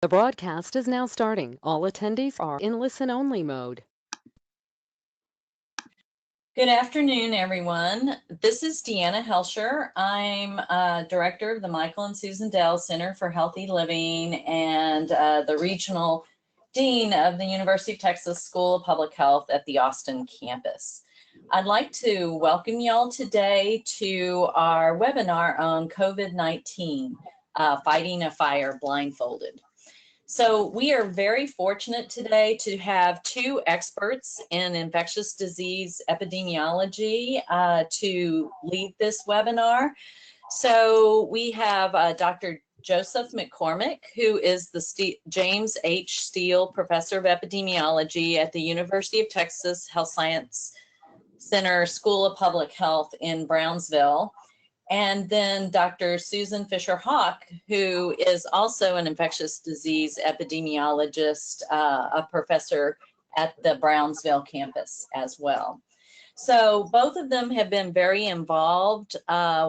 The broadcast is now starting. All attendees are in listen-only mode. Good afternoon, everyone. This is Deanna Helsher. I'm director of the Michael and Susan Dell Center for Healthy Living and the regional dean of the University of Texas School of Public Health at the Austin campus. I'd like to welcome y'all today to our webinar on COVID-19, Fighting a Fire Blindfolded. So we are very fortunate today to have two experts in infectious disease epidemiology to lead this webinar. So we have Dr. Joseph McCormick, who is the James H. Steele Professor of Epidemiology at the University of Texas Health Science Center School of Public Health in Brownsville. And then Dr. Susan Fisher-Hoch, who is also an infectious disease epidemiologist, a professor at the Brownsville campus as well. So both of them have been very involved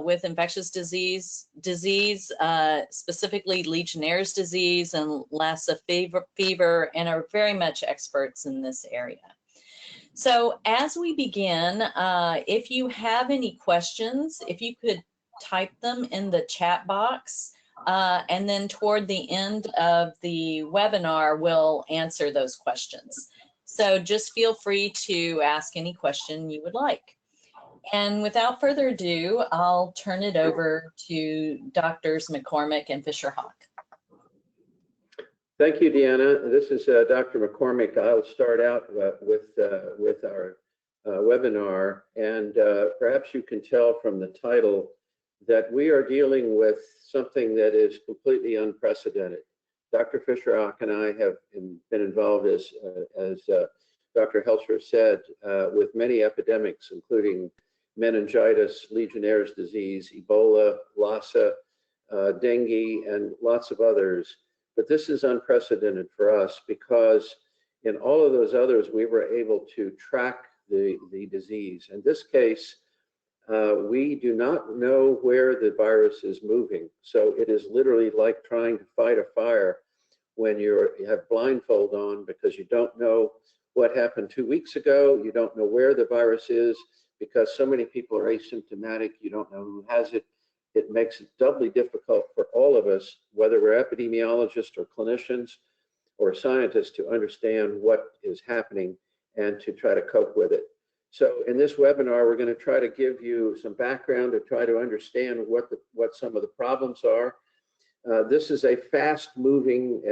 with infectious disease, specifically Legionnaire's disease and Lassa fever, and are very much experts in this area. So as we begin, if you have any questions, if you could type them in the chat box, and then toward the end of the webinar, we'll answer those questions. So just feel free to ask any question you would like. And without further ado, I'll turn it over to Drs. McCormick and Fisher-Hoch. Thank you, Deanna. This is Dr. McCormick. I'll start out with our webinar, and perhaps you can tell from the title that we are dealing with something that is completely unprecedented. Dr. Fisher-Hoch and I have been involved, as Dr. Helsher said, with many epidemics, including meningitis, Legionnaire's disease, Ebola, Lassa, dengue, and lots of others. But this is unprecedented for us because in all of those others, we were able to track the disease. In this case, we do not know where the virus is moving. So it is literally like trying to fight a fire when you have blindfold on, because you don't know what happened 2 weeks ago. You don't know where the virus is because so many people are asymptomatic. You don't know who has it. It makes it doubly difficult for all of us, whether we're epidemiologists or clinicians or scientists, to understand what is happening and to try to cope with it. So in this webinar, we're going to try to give you some background to try to understand what some of the problems are. This is a fast-moving,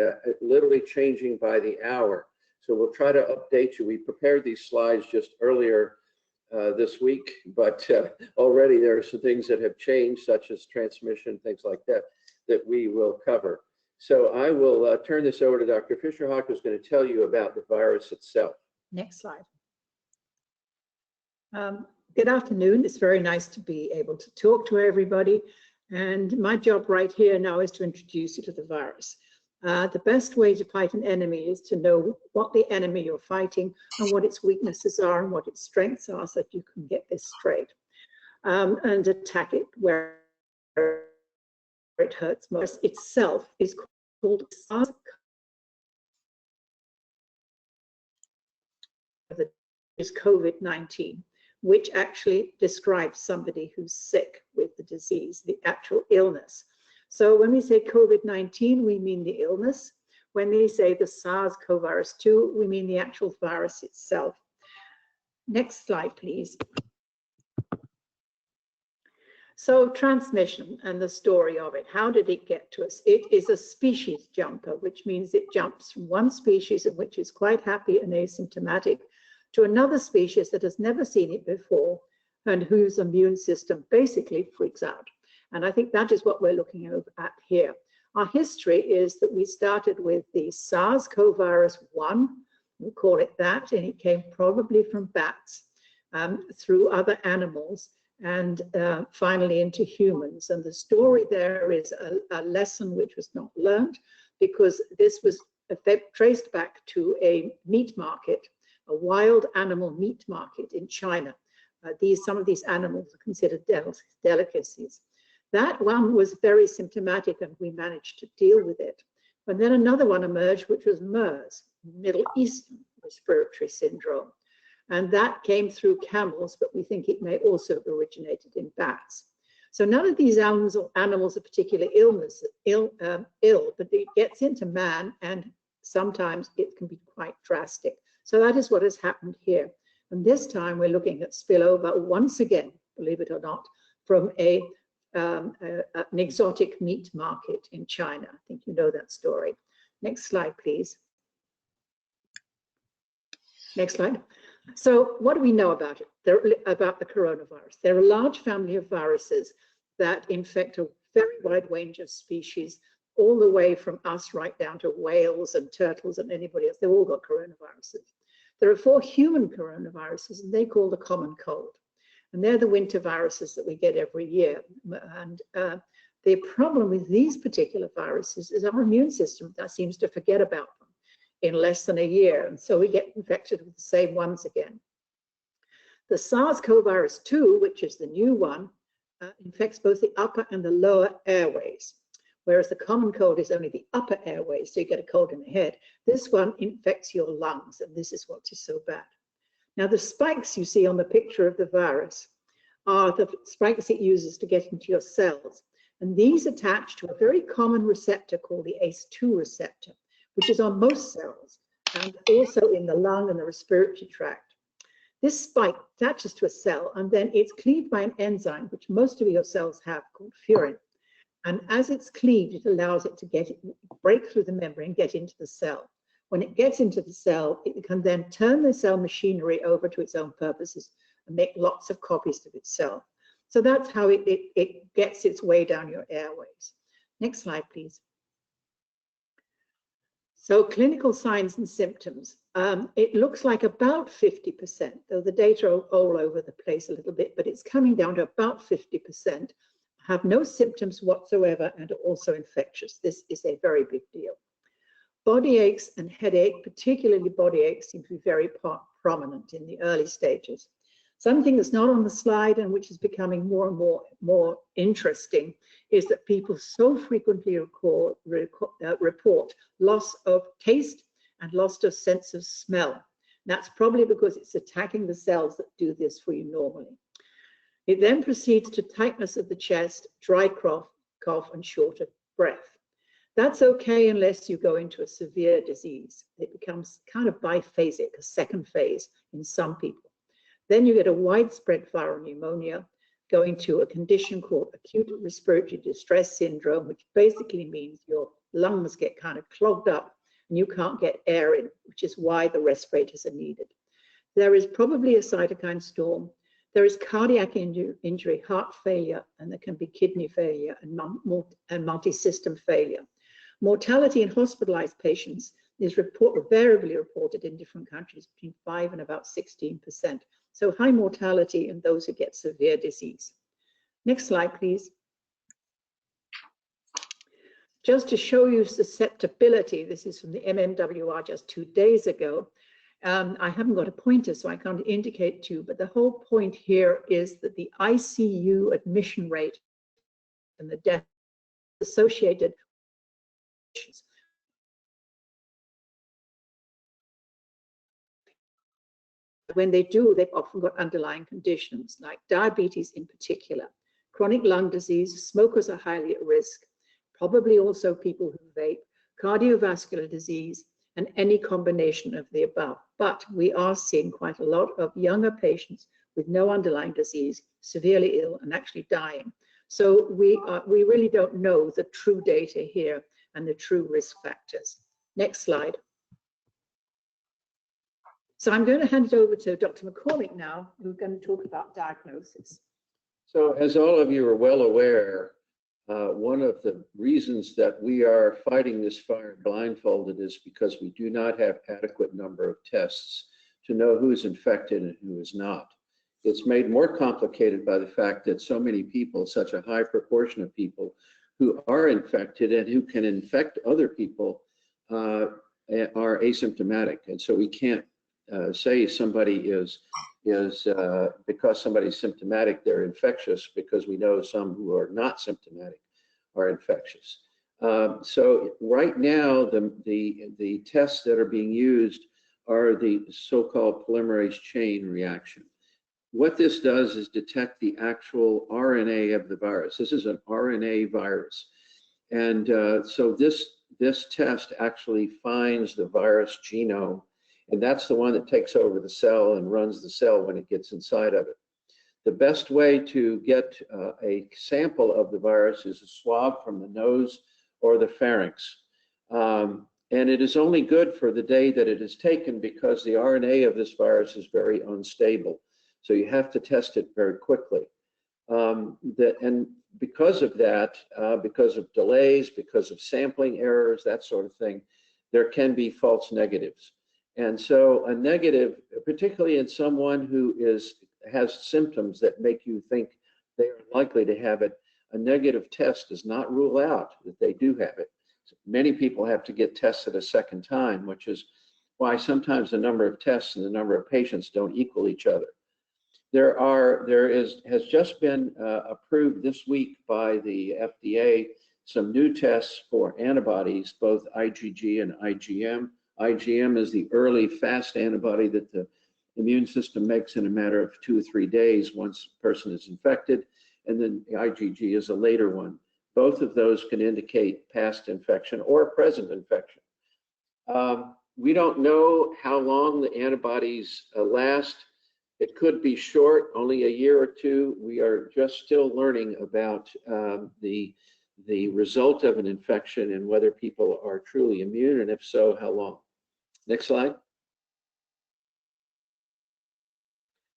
literally changing by the hour. So we'll try to update you. We prepared these slides just earlier this week, but already there are some things that have changed, such as transmission, things like that, that we will cover. So I will turn this over to Dr. Fisher-Hoch, who's going to tell you about the virus itself. Next slide. Good afternoon. It's very nice to be able to talk to everybody. And my job right here now is to introduce you to the virus. The best way to fight an enemy is to know what the enemy you're fighting and what its weaknesses are and what its strengths are, so that you can get this straight and attack it where it hurts most. Itself is called COVID-19, which actually describes somebody who's sick with the disease, the actual illness. So when we say COVID-19, we mean the illness. When we say the SARS-CoV-2, we mean the actual virus itself. Next slide, please. So transmission and the story of it. How did it get to us? It is a species jumper, which means it jumps from one species which is quite happy and asymptomatic to another species that has never seen it before and whose immune system basically freaks out. And I think that is what we're looking at here. Our history is that we started with the SARS-CoV-1, we call it that, and it came probably from bats through other animals and finally into humans. And the story there is a lesson which was not learned, because this was traced back to a meat market, a wild animal meat market in China. Some of these animals are considered delicacies. That one was very symptomatic and we managed to deal with it. And then another one emerged, which was MERS, Middle Eastern Respiratory Syndrome. And that came through camels, but we think it may also have originated in bats. So none of these animals are particularly ill, but it gets into man, and sometimes it can be quite drastic. So that is what has happened here. And this time we're looking at spillover once again, believe it or not, from an exotic meat market in China. I think you know that story. Next slide, please. Next slide. So what do we know about it? About the coronavirus? They're a large family of viruses that infect a very wide range of species, all the way from us right down to whales and turtles and anybody else. They've all got coronaviruses. There are 4 human coronaviruses, and they call the common cold. And they're the winter viruses that we get every year. And the problem with these particular viruses is our immune system that seems to forget about them in less than a year. And so we get infected with the same ones again. The SARS-CoV-2, which is the new one, infects both the upper and the lower airways, whereas the common cold is only the upper airways, so you get a cold in the head. This one infects your lungs, and this is what is so bad. Now, the spikes you see on the picture of the virus are the spikes it uses to get into your cells. And these attach to a very common receptor called the ACE2 receptor, which is on most cells and also in the lung and the respiratory tract. This spike attaches to a cell, and then it's cleaved by an enzyme, which most of your cells have, called furin. And as it's cleaved, it allows it to break through the membrane, get into the cell. When it gets into the cell, it can then turn the cell machinery over to its own purposes and make lots of copies of itself. So that's how it gets its way down your airways. Next slide, please. So clinical signs and symptoms. It looks like about 50%, though the data are all over the place a little bit, but it's coming down to about 50%, have no symptoms whatsoever and are also infectious. This is a very big deal. Body aches and headache, particularly body aches, seem to be very prominent in the early stages. Something that's not on the slide and which is becoming more and more interesting is that people so frequently report loss of taste and loss of sense of smell. That's probably because it's attacking the cells that do this for you normally. It then proceeds to tightness of the chest, dry cough, and short of breath. That's okay unless you go into a severe disease. It becomes kind of biphasic, a second phase in some people. Then you get a widespread viral pneumonia, going to a condition called acute respiratory distress syndrome, which basically means your lungs get kind of clogged up and you can't get air in, which is why the respirators are needed. There is probably a cytokine storm. There is cardiac injury, heart failure, and there can be kidney failure and multi-system failure. Mortality in hospitalized patients is variably reported in different countries between 5 and about 16%. So high mortality in those who get severe disease. Next slide, please. Just to show you susceptibility, this is from the MMWR just 2 days ago. I haven't got a pointer, so I can't indicate to you, but the whole point here is that the ICU admission rate and the death associated when they do, they've often got underlying conditions like diabetes in particular, chronic lung disease, smokers are highly at risk, probably also people who vape, cardiovascular disease, and any combination of the above. But we are seeing quite a lot of younger patients with no underlying disease, severely ill, and actually dying. So we really don't know the true data here and the true risk factors. Next slide. So I'm going to hand it over to Dr. McCormick now, who's going to talk about diagnosis. So as all of you are well aware, one of the reasons that we are fighting this fire blindfolded is because we do not have adequate number of tests to know who's infected and who is not. It's made more complicated by the fact that so many people, such a high proportion of people who are infected and who can infect other people are asymptomatic. And so we can't say somebody is because somebody's symptomatic, they're infectious, because we know some who are not symptomatic are infectious. So right now, the tests that are being used are the so-called polymerase chain reaction. What this does is detect the actual RNA of the virus. This is an RNA virus. And so this test actually finds the virus genome, and that's the one that takes over the cell and runs the cell when it gets inside of it. The best way to get a sample of the virus is a swab from the nose or the pharynx. And it is only good for the day that it is taken because the RNA of this virus is very unstable. So you have to test it very quickly. And because of that, because of delays, because of sampling errors, that sort of thing, there can be false negatives. And so a negative, particularly in someone who has symptoms that make you think they are likely to have it, a negative test does not rule out that they do have it. So many people have to get tested a second time, which is why sometimes the number of tests and the number of patients don't equal each other. Has just been approved this week by the FDA some new tests for antibodies, both IgG and IgM. IgM is the early fast antibody that the immune system makes in a matter of 2 or 3 days once a person is infected, and then the IgG is a later one. Both of those can indicate past infection or present infection. We don't know how long the antibodies last. It could be short, only a year or two. We are just still learning about the result of an infection and whether people are truly immune, and if so, how long. Next slide.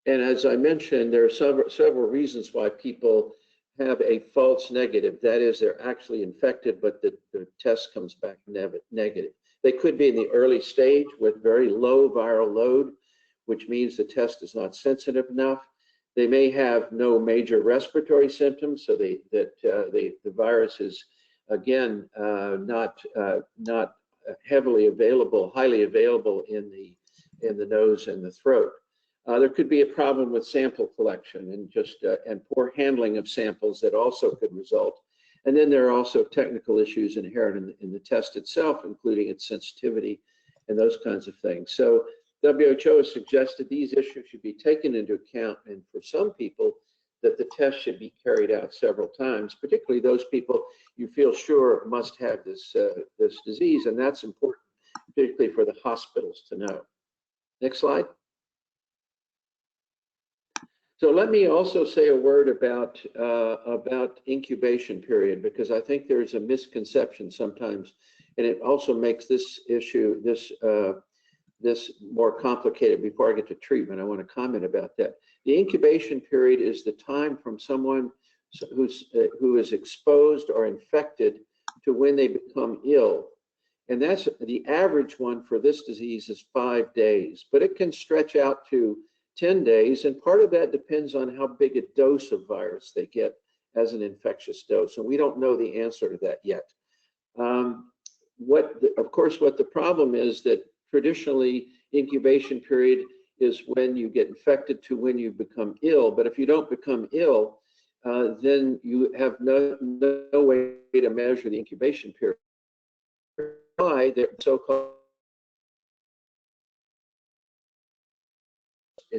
And as I mentioned, there are several reasons why people have a false negative. That is, they're actually infected, but the test comes back negative. They could be in the early stage with very low viral load, which means the test is not sensitive enough. They may have no major respiratory symptoms, so the virus is, again, not highly available in the nose and the throat. There could be a problem with sample collection and poor handling of samples that also could result. And then there are also technical issues inherent in the test itself, including its sensitivity and those kinds of things. So WHO has suggested these issues should be taken into account, and for some people that the test should be carried out several times, particularly those people you feel sure must have this disease, and that's important, particularly for the hospitals to know. Next slide. So let me also say a word about incubation period, because I think there's a misconception sometimes, and it also makes this issue, this more complicated. Before I get to treatment, I want to comment about that. The incubation period is the time from someone who is exposed or infected to when they become ill. And that's the average one for this disease is 5 days, but it can stretch out to 10 days. And part of that depends on how big a dose of virus they get as an infectious dose. And we don't know the answer to that yet. Of course, what the problem is that traditionally incubation period is when you get infected to when you become ill. But if you don't become ill, then you have no way to measure the incubation period. Why the so-called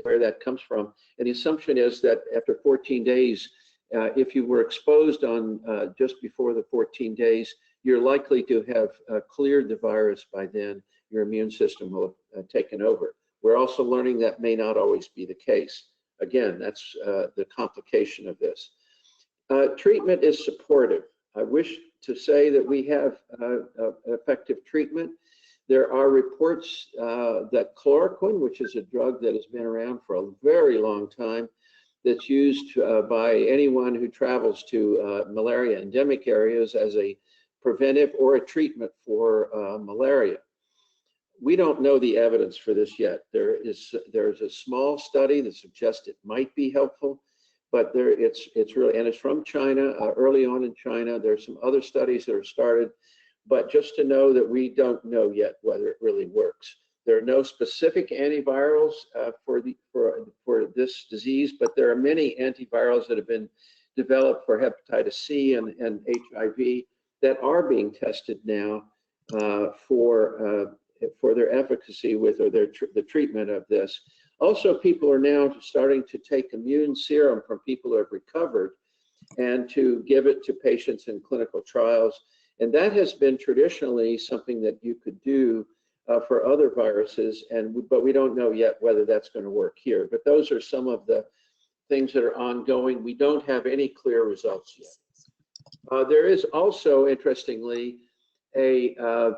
where that comes from. And the assumption is that after 14 days, if you were exposed on just before the 14 days, you're likely to have cleared the virus by then. Your immune system will have taken over. We're also learning that may not always be the case. Again, that's the complication of this. Treatment is supportive. I wish to say that we have effective treatment. There are reports that chloroquine, which is a drug that has been around for a very long time, that's used by anyone who travels to malaria endemic areas as a preventive or a treatment for malaria. We don't know the evidence for this yet. There's a small study that suggests it might be helpful, but it's really, and it's from China, early on in China. There's some other studies that are started, but just to know that we don't know yet whether it really works. There are no specific antivirals for this disease, but there are many antivirals that have been developed for hepatitis C and HIV, that are being tested now for their efficacy with or the treatment of this. Also, people are now starting to take immune serum from people who have recovered and to give it to patients in clinical trials. And that has been traditionally something that you could do for other viruses, but we don't know yet whether that's going to work here. But those are some of the things that are ongoing. We don't have any clear results yet. There is also, interestingly, an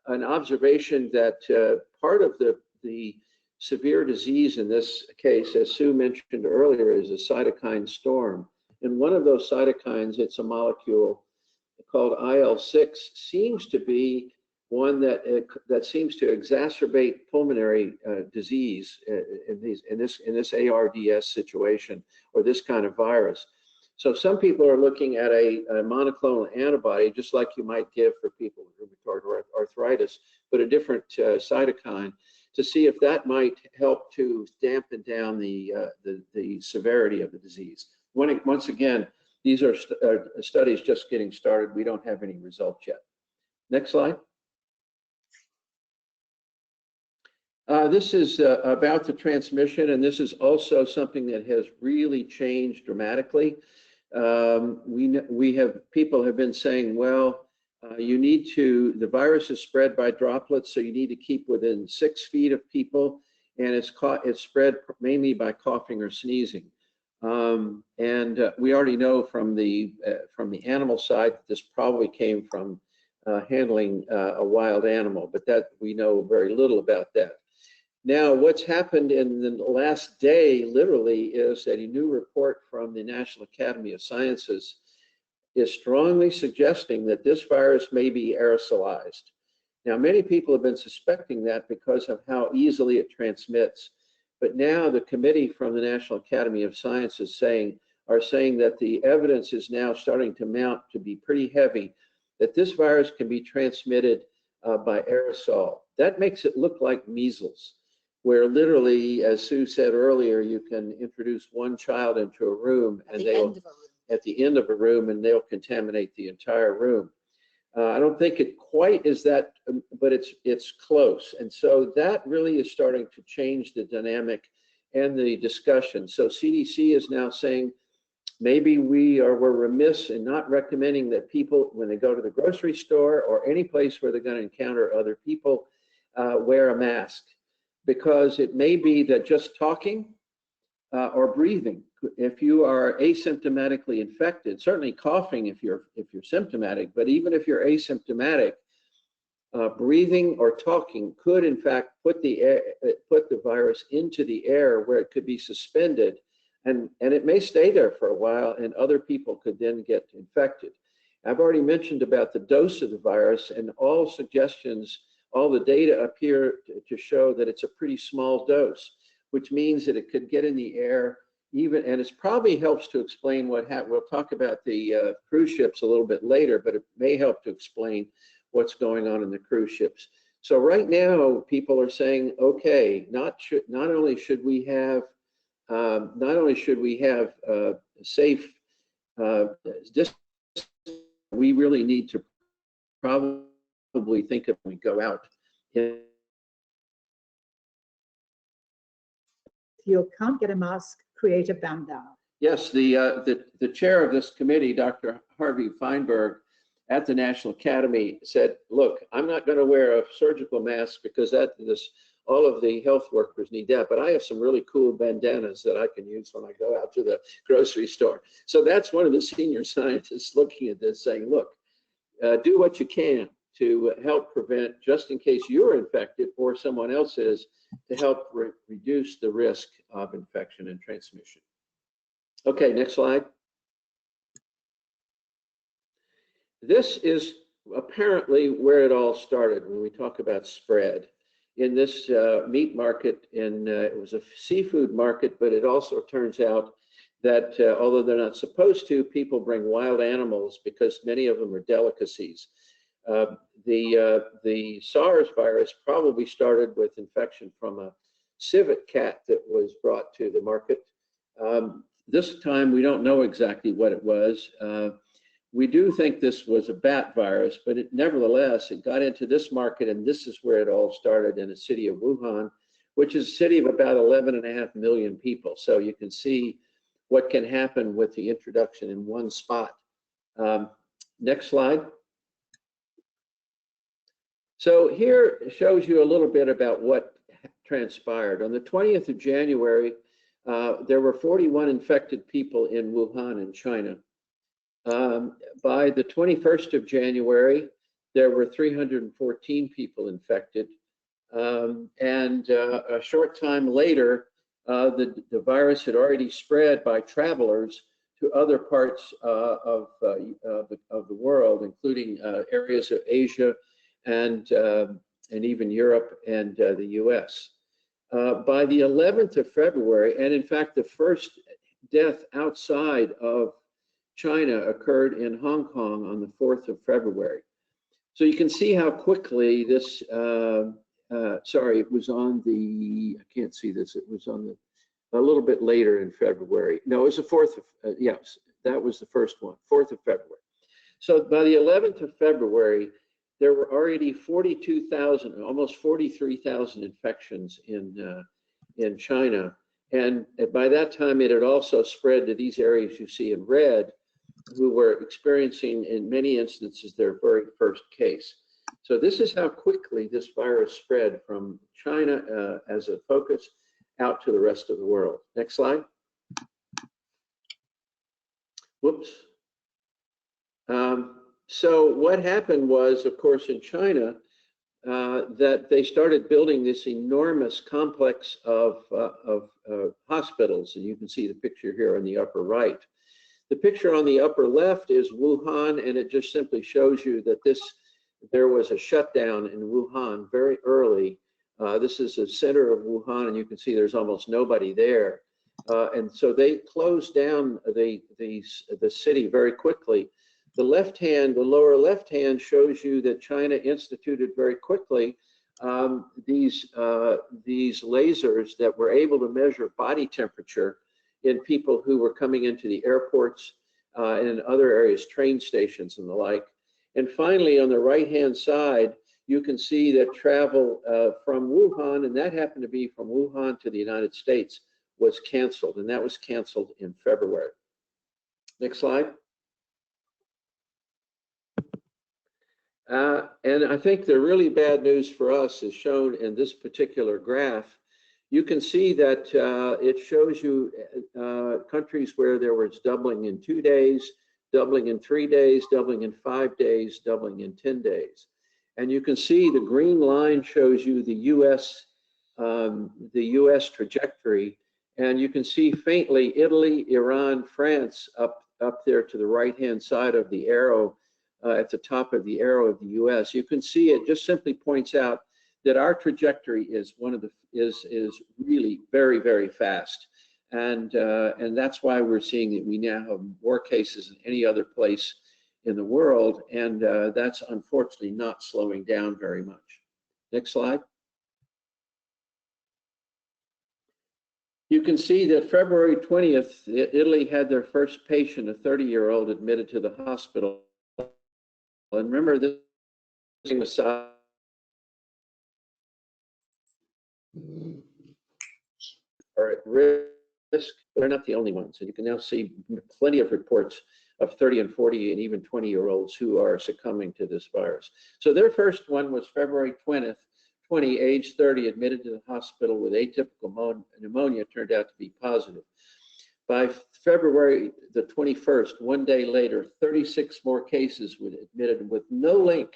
observation that part of the severe disease in this case, as Sue mentioned earlier, is a cytokine storm. And one of those cytokines, it's a molecule called IL-6, seems to be one that seems to exacerbate pulmonary disease in this ARDS situation, or this kind of virus. So some people are looking at a monoclonal antibody, just like you might give for people with rheumatoid arthritis, but a different cytokine, to see if that might help to dampen down the severity of the disease. Once again, these are studies just getting started. We don't have any results yet. Next slide. This is about the transmission, and this is also something that has really changed dramatically. People have been saying, well, the virus is spread by droplets, so you need to keep within 6 feet of people, and it's spread mainly by coughing or sneezing. We already know from the animal side that this probably came from handling a wild animal, but that we know very little about that. Now, what's happened in the last day, literally, is that a new report from the National Academy of Sciences is strongly suggesting that this virus may be aerosolized. Now, many people have been suspecting that because of how easily it transmits. But now the committee from the National Academy of Sciences are saying that the evidence is now starting to mount to be pretty heavy, that this virus can be transmitted by aerosol. That makes it look like measles, where literally, as Sue said earlier, you can introduce one child into a room and at the end of a room, and they'll contaminate the entire room. I don't think it quite is that, but it's close. And so that really is starting to change the dynamic and the discussion. So CDC is now saying maybe we're remiss in not recommending that people, when they go to the grocery store or any place where they're going to encounter other people, wear a mask, because it may be that just talking or breathing, if you are asymptomatically infected, certainly coughing if you're symptomatic, but even if you're asymptomatic, breathing or talking could in fact put the virus into the air, where it could be suspended, and it may stay there for a while, and other people could then get infected. I've already mentioned about the dose of the virus, and all suggestions, all the data appear to show that it's a pretty small dose, which means that it could get in the air even, and it probably helps to explain what happened. We'll talk about the cruise ships a little bit later, but it may help to explain what's going on in the cruise ships. So right now, people are saying, okay, not only should we have safe distance, we really need to probably think of when we go out. If you can't get a mask, create a bandana. Yes, the chair of this committee, Dr. Harvey Feinberg, at the National Academy said, look, I'm not going to wear a surgical mask because all of the health workers need that, but I have some really cool bandanas that I can use when I go out to the grocery store. So that's one of the senior scientists looking at this saying, look, do what you can to help prevent, just in case you're infected or someone else is, to help reduce the risk of infection and transmission. Okay, next slide. This is apparently where it all started when we talk about spread. In this meat market, it was a seafood market, but it also turns out that although they're not supposed to, people bring wild animals because many of them are delicacies. The SARS virus probably started with infection from a civet cat that was brought to the market. This time we don't know exactly what it was. We do think this was a bat virus, but nevertheless, it got into this market, and this is where it all started in the city of Wuhan, which is a city of about 11.5 million people. So you can see what can happen with the introduction in one spot. Next slide. So here shows you a little bit about what transpired. On the 20th of January, there were 41 infected people in Wuhan in China. By the 21st of January, there were 314 people infected. A short time later, the virus had already spread by travelers to other parts of the world, including areas of Asia and even Europe and the US. By the 11th of February, and in fact, the first death outside of China occurred in Hong Kong on the 4th of February. So you can see how quickly this, sorry, it was on the, I can't see this, it was on the, a little bit later in February. No, it was the 4th of, yes, that was the first one, 4th of February. So by the 11th of February, there were already 42,000, almost 43,000 infections in China. And by that time, it had also spread to these areas you see in red, who were experiencing, in many instances, their very first case. So this is how quickly this virus spread from China as a focus out to the rest of the world. Next slide. Whoops. So what happened was, of course, in China, that they started building this enormous complex of hospitals, and you can see the picture here on the upper right. The picture on the upper left is Wuhan, and it just simply shows you that there was a shutdown in Wuhan very early. This is the center of Wuhan, and you can see there's almost nobody there. And so they closed down the city very quickly. The lower left hand shows you that China instituted very quickly these lasers that were able to measure body temperature in people who were coming into the airports and in other areas, train stations and the like. And finally, on the right-hand side, you can see that travel from Wuhan, and that happened to be from Wuhan to the United States, was canceled, and that was canceled in February. Next slide. And I think the really bad news for us is shown in this particular graph. You can see that it shows you countries where there was doubling in 2 days, doubling in 3 days, doubling in 5 days, doubling in 10 days. And you can see the green line shows you the US trajectory. And you can see faintly Italy, Iran, France up there to the right-hand side of the arrow, at the top of the arrow of the US. You can see it just simply points out that our trajectory is is really very, very fast. And that's why we're seeing that we now have more cases than any other place in the world. And that's unfortunately not slowing down very much. Next slide. You can see that February 20th, Italy had their first patient, a 30-year-old, admitted to the hospital. And remember, this was are at risk, but they're not the only ones. And you can now see plenty of reports of 30 and 40 and even 20-year-olds who are succumbing to this virus. So their first one was February 20th, age 30, admitted to the hospital with atypical pneumonia, turned out to be positive. By February the 21st, 1 day later, 36 more cases were admitted with no link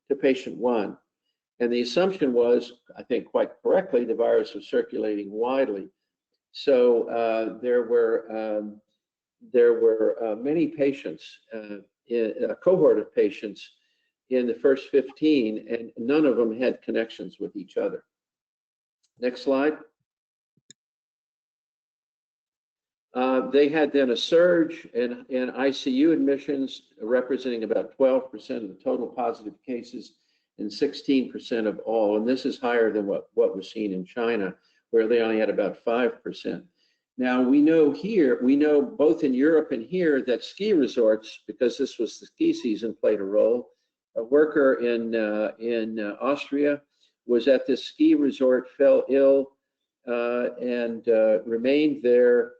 to patient one. And the assumption was, I think quite correctly, the virus was circulating widely. So there were many patients, a cohort of patients in the first 15, and none of them had connections with each other. Next slide. They had then a surge in ICU admissions, representing about 12% of the total positive cases and 16% of all. And this is higher than what was seen in China, where they only had about 5%. Now we know both in Europe and here that ski resorts, because this was the ski season, played a role. A worker in Austria was at this ski resort, fell ill, and remained there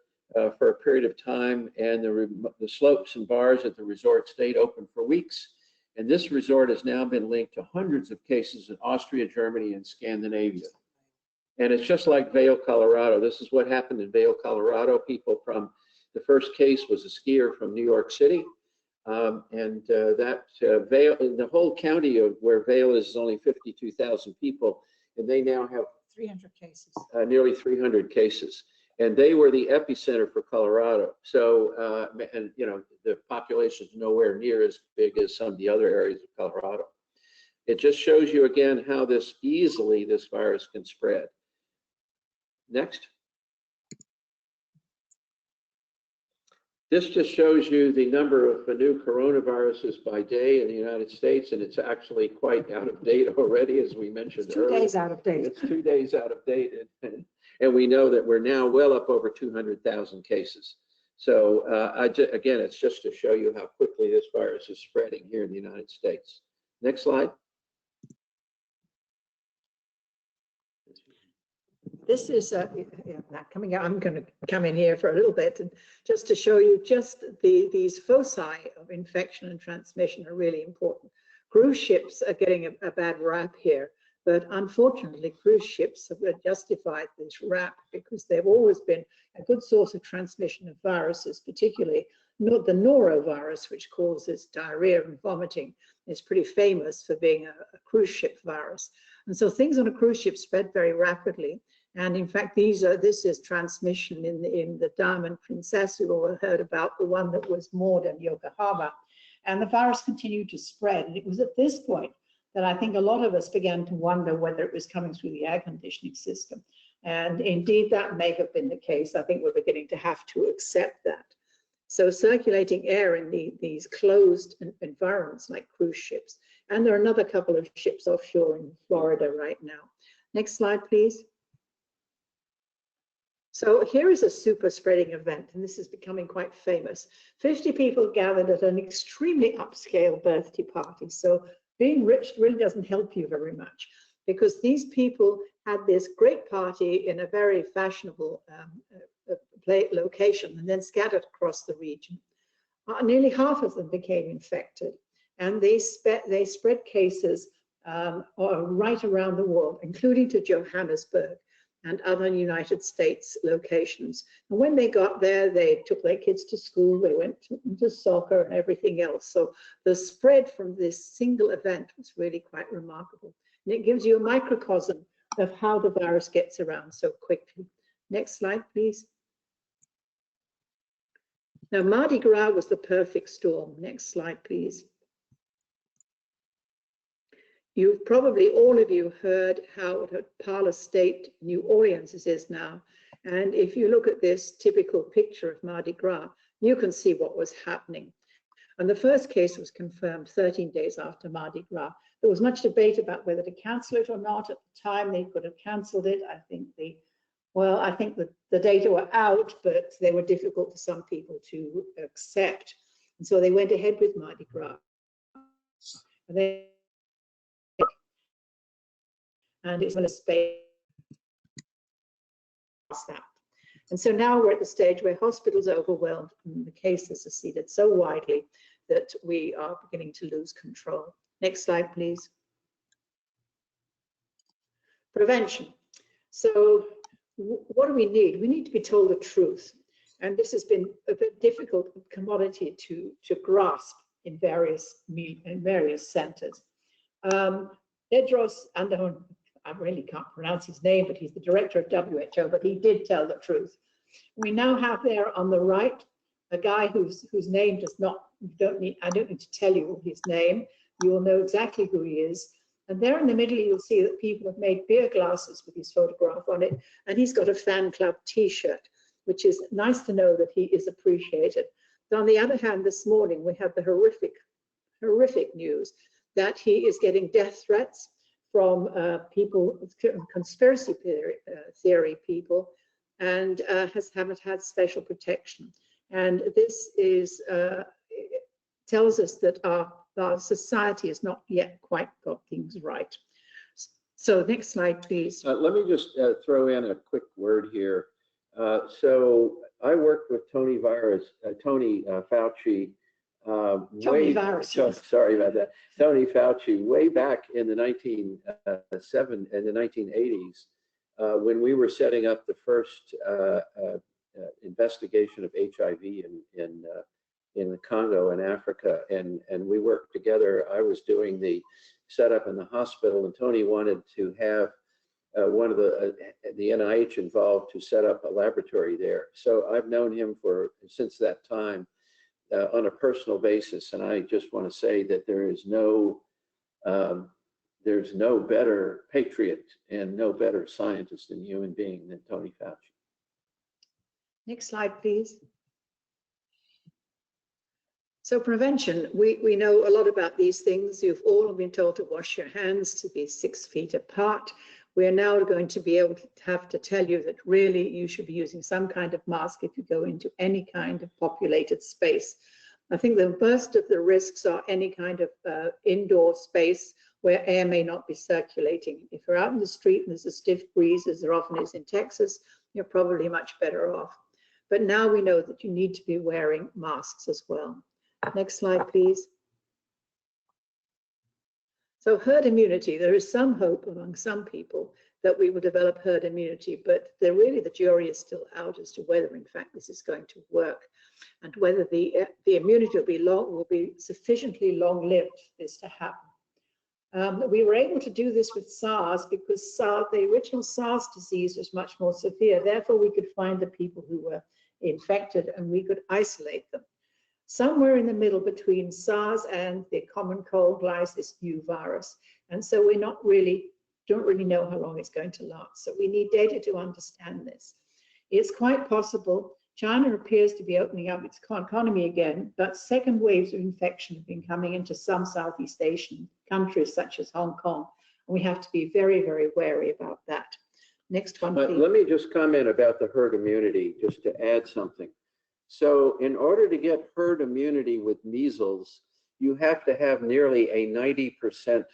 for a period of time, and the slopes and bars at the resort stayed open for weeks. And this resort has now been linked to hundreds of cases in Austria, Germany, and Scandinavia. And it's just like Vail, Colorado. This is what happened in Vail, Colorado. The first case was a skier from New York City. Vail, in the whole county of where Vail is only 52,000 people, and they now have 300 cases. Nearly 300 cases. And they were the epicenter for Colorado. So, and you know, the population is nowhere near as big as some of the other areas of Colorado. It just shows you again how this virus can spread. Next. This just shows you the number of new coronaviruses by day in the United States, and it's actually quite out of date already, as we mentioned earlier. 2 days out of date. It's 2 days out of date, and we know that we're now well up over 200,000 cases. So again, it's just to show you how quickly this virus is spreading here in the United States. Next slide. This is not coming out. I'm going to come in here for a little bit, and just to show you just these foci of infection and transmission are really important. Cruise ships are getting a bad rap here, but unfortunately, cruise ships have justified this rap because they've always been a good source of transmission of viruses, particularly the norovirus, which causes diarrhea and vomiting, is pretty famous for being a cruise ship virus. And so things on a cruise ship spread very rapidly. And in fact, this is transmission in the Diamond Princess. We've all heard about the one that was moored in Yokohama. And the virus continued to spread. And it was at this point that I think a lot of us began to wonder whether it was coming through the air conditioning system. And indeed, that may have been the case. I think we're beginning to have to accept that. So circulating air in these closed environments like cruise ships. And there are another couple of ships offshore in Florida right now. Next slide, please. So here is a super spreading event, and this is becoming quite famous. 50 people gathered at an extremely upscale birthday party. So being rich really doesn't help you very much, because these people had this great party in a very fashionable location and then scattered across the region. Nearly half of them became infected, and they spread cases right around the world, including to Johannesburg and other United States locations. And when they got there, they took their kids to school, they went to soccer and everything else. So the spread from this single event was really quite remarkable. And it gives you a microcosm of how the virus gets around so quickly. Next slide, please. Now, Mardi Gras was the perfect storm. Next slide, please. You've probably, all of you, heard how at Pala State, New Orleans is now. And if you look at this typical picture of Mardi Gras, you can see what was happening. And the first case was confirmed 13 days after Mardi Gras. There was much debate about whether to cancel it or not. At the time, they could have canceled it. I think the data were out, but they were difficult for some people to accept. And so they went ahead with Mardi Gras. And it's going to space that. And so now we're at the stage where hospitals are overwhelmed and the cases are seeded so widely that we are beginning to lose control. Next slide, please. Prevention. So what do we need? We need to be told the truth. And this has been a bit difficult commodity to grasp in various centers. Tedros Adhanom, I really can't pronounce his name, but he's the director of WHO, but he did tell the truth. We now have there on the right a guy whose name does not, I don't need to tell you his name. You will know exactly who he is. And there in the middle, you'll see that people have made beer glasses with his photograph on it. And he's got a fan club t-shirt, which is nice to know that he is appreciated. But on the other hand, this morning, we have the horrific news that he is getting death threats from people, conspiracy theory people, and haven't had special protection. And this is tells us that our society has not yet quite got things right. So next slide, please. Let me just throw in a quick word here. So I worked with Tony Fauci. Sorry about that. Tony Fauci way back in the 1980s when we were setting up the first investigation of HIV in the Congo and Africa, and we worked together. I was doing the setup in the hospital, and Tony wanted to have one of the NIH involved to set up a laboratory there. So I've known him since that time on a personal basis, and I just want to say that there's no better patriot and no better scientist and human being than Tony Fauci. Next slide, please. So prevention, we know a lot about these things. You've all been told to wash your hands, to be 6 feet apart. We are now going to be able to have to tell you that really you should be using some kind of mask if you go into any kind of populated space. I think the worst of the risks are any kind of indoor space where air may not be circulating. If you're out in the street and there's a stiff breeze, as there often is in Texas, you're probably much better off. But now we know that you need to be wearing masks as well. Next slide, please. So herd immunity, there is some hope among some people that we will develop herd immunity, but the jury is still out as to whether, in fact, this is going to work and whether the immunity will be sufficiently long-lived for this to happen. We were able to do this with SARS because the original SARS disease was much more severe. Therefore, we could find the people who were infected and we could isolate them. Somewhere in the middle between SARS and the common cold lies this new virus. And so we don't really know how long it's going to last. So we need data to understand this. It's quite possible. China appears to be opening up its economy again, but second waves of infection have been coming into some Southeast Asian countries, such as Hong Kong. And we have to be very, very wary about that. Next one, please. Let me just comment about the herd immunity, just to add something. So in order to get herd immunity with measles, you have to have nearly a 90%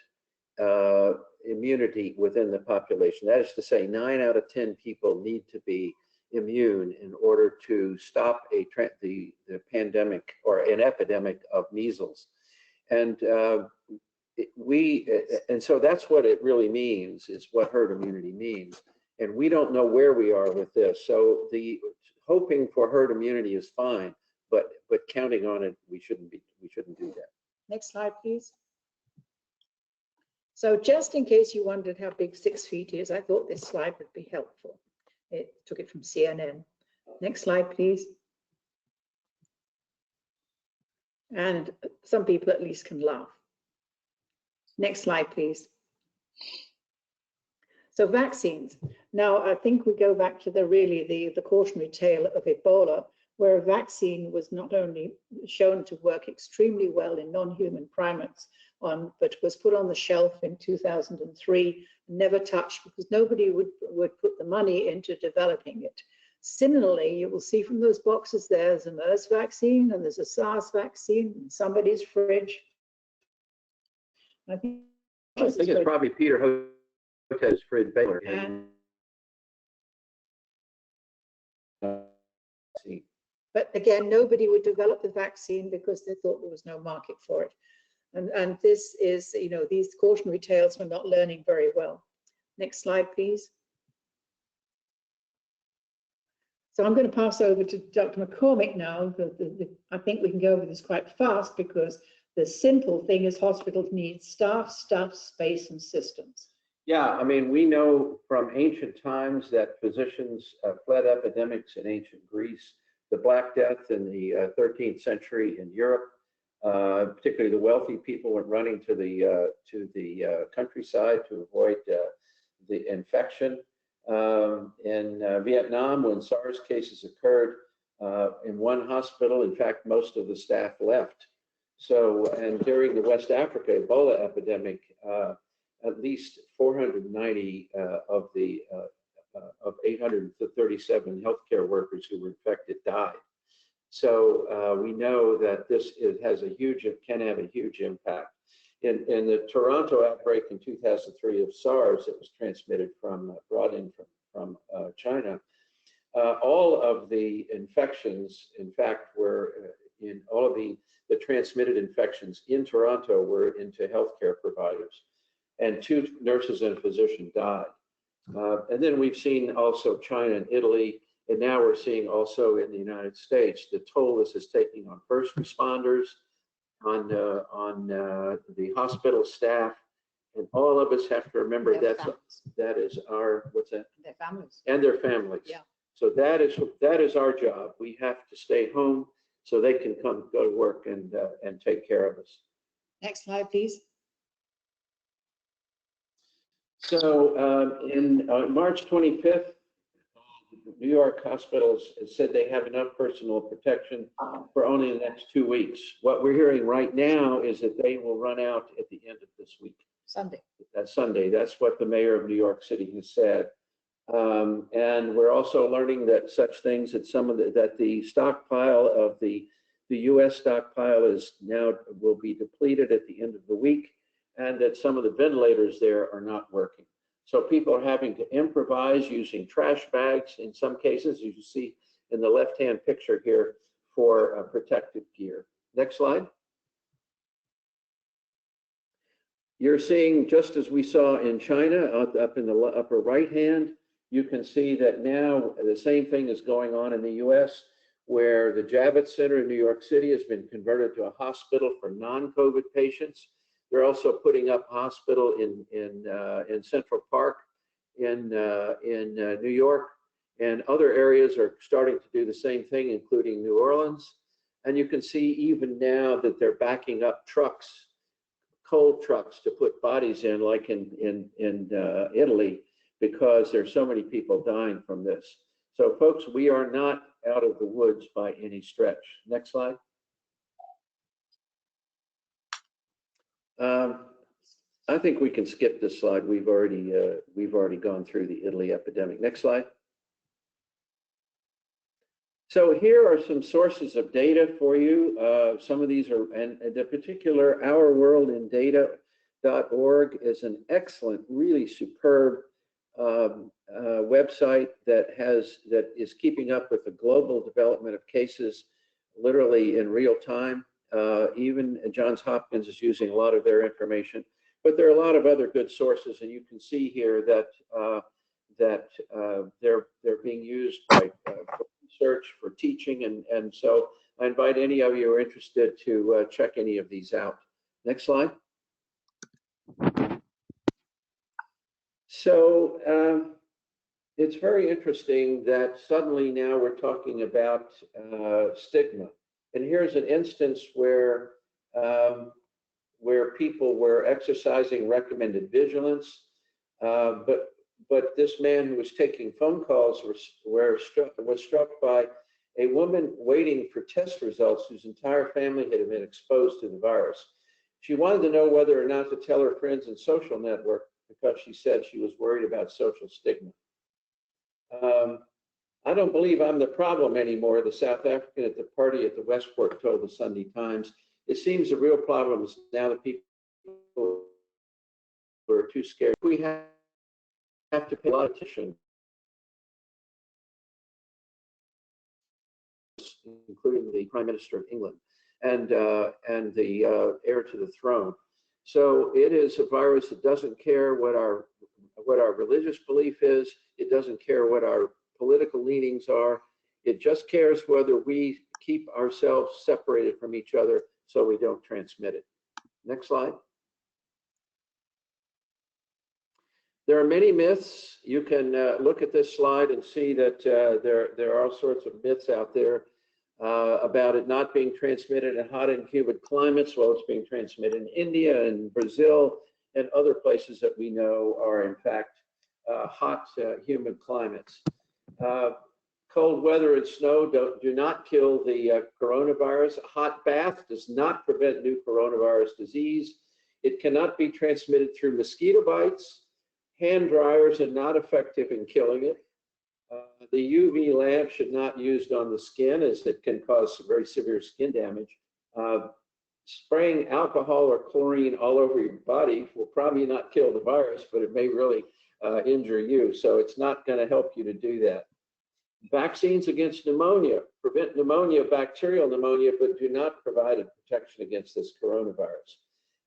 immunity within the population. That is to say, 9 out of 10 people need to be immune in order to stop the pandemic or an epidemic of measles. And so that's what it really means, is what herd immunity means. And we don't know where we are with this. So hoping for herd immunity is fine, but counting on it, we shouldn't do that. Next slide, please. So just in case you wondered how big 6 feet is, I thought this slide would be helpful. It took it from CNN. Next slide, please. And some people at least can laugh. Next slide, please. So vaccines. Now, I think we go back to the cautionary tale of Ebola, where a vaccine was not only shown to work extremely well in non-human primates, but was put on the shelf in 2003, never touched because nobody would put the money into developing it. Similarly, you will see from those boxes there's a MERS vaccine and there's a SARS vaccine in somebody's fridge. I think it's probably Peter Hotez's fridge. Baylor. But again, nobody would develop the vaccine because they thought there was no market for it. And this is, these cautionary tales we're not learning very well. Next slide, please. So I'm going to pass over to Dr. McCormick now. I think we can go over this quite fast because the simple thing is hospitals need staff, space, and systems. Yeah, I mean, we know from ancient times that physicians fled epidemics in ancient Greece, the Black Death in the 13th century in Europe. Particularly the wealthy people went running to the countryside to avoid the infection. In Vietnam, when SARS cases occurred in one hospital, in fact, most of the staff left. So, and during the West Africa Ebola epidemic, at least 490 of the 837 healthcare workers who were infected died. So we know that this can have a huge impact. In the Toronto outbreak in 2003 of SARS, that was transmitted brought in from China. All of the infections, in fact, were in all of the transmitted infections in Toronto were into healthcare providers, and 2 nurses and a physician died. And then we've seen also China and Italy, and now we're seeing also in the United States the toll this is taking on first responders, on the hospital staff, and all of us have to remember that is our, what's that? Their families. And their families. Yeah. So that is our job. We have to stay home so they can go to work and take care of us. Next slide, please. So in March 25th, New York hospitals said they have enough personal protection for only the next 2 weeks. What we're hearing right now is that they will run out at the end of this week. Sunday. That's Sunday. That's what the mayor of New York City has said. And we're also learning that such things that the stockpile of the U.S. stockpile will be depleted at the end of the week, and that some of the ventilators there are not working. So people are having to improvise using trash bags in some cases, as you see in the left-hand picture here, for protective gear. Next slide. You're seeing, just as we saw in China, up in the upper right hand, you can see that now the same thing is going on in the U.S., where the Javits Center in New York City has been converted to a hospital for non-COVID patients. They're also putting up a hospital in Central Park in New York, and other areas are starting to do the same thing, including New Orleans. And you can see even now that they're backing up trucks, cold trucks, to put bodies in, like in Italy, because there's so many people dying from this. So folks, we are not out of the woods by any stretch. Next slide. I think we can skip this slide. We've already gone through the Italy epidemic. Next slide. So here are some sources of data for you. Some of these are, and the particular ourworldindata.org is an excellent, really superb website that is keeping up with the global development of cases literally in real time. Even Johns Hopkins is using a lot of their information, but there are a lot of other good sources, and you can see here that they're being used by for research, for teaching, and so I invite any of you who are interested to check any of these out. Next slide. So it's very interesting that suddenly now we're talking about stigma. And here's an instance where people were exercising recommended vigilance, but this man who was taking phone calls was struck by a woman waiting for test results whose entire family had been exposed to the virus. She wanted to know whether or not to tell her friends and social network because she said she was worried about social stigma. I don't believe I'm the problem anymore, the South African at the party at the Westport told the Sunday Times. It seems the real problem is now the people who are too scared. We have to pay a lot of attention, including the Prime Minister of England and the heir to the throne. So it is a virus that doesn't care what our religious belief is. It doesn't care what our political leanings are. It just cares whether we keep ourselves separated from each other so we don't transmit it. Next slide. There are many myths. You can look at this slide and see that there are all sorts of myths out there about it not being transmitted in hot and humid climates. Well, it's being transmitted in India and Brazil and other places that we know are in fact hot, humid climates. Cold weather and snow do not kill the coronavirus. A hot bath does not prevent new coronavirus disease. It cannot be transmitted through mosquito bites. Hand dryers are not effective in killing it. The UV lamp should not be used on the skin, as it can cause very severe skin damage. Spraying alcohol or chlorine all over your body will probably not kill the virus, but it may really injure you. So it's not going to help you to do that. Vaccines against pneumonia prevent pneumonia, bacterial pneumonia, but do not provide a protection against this coronavirus.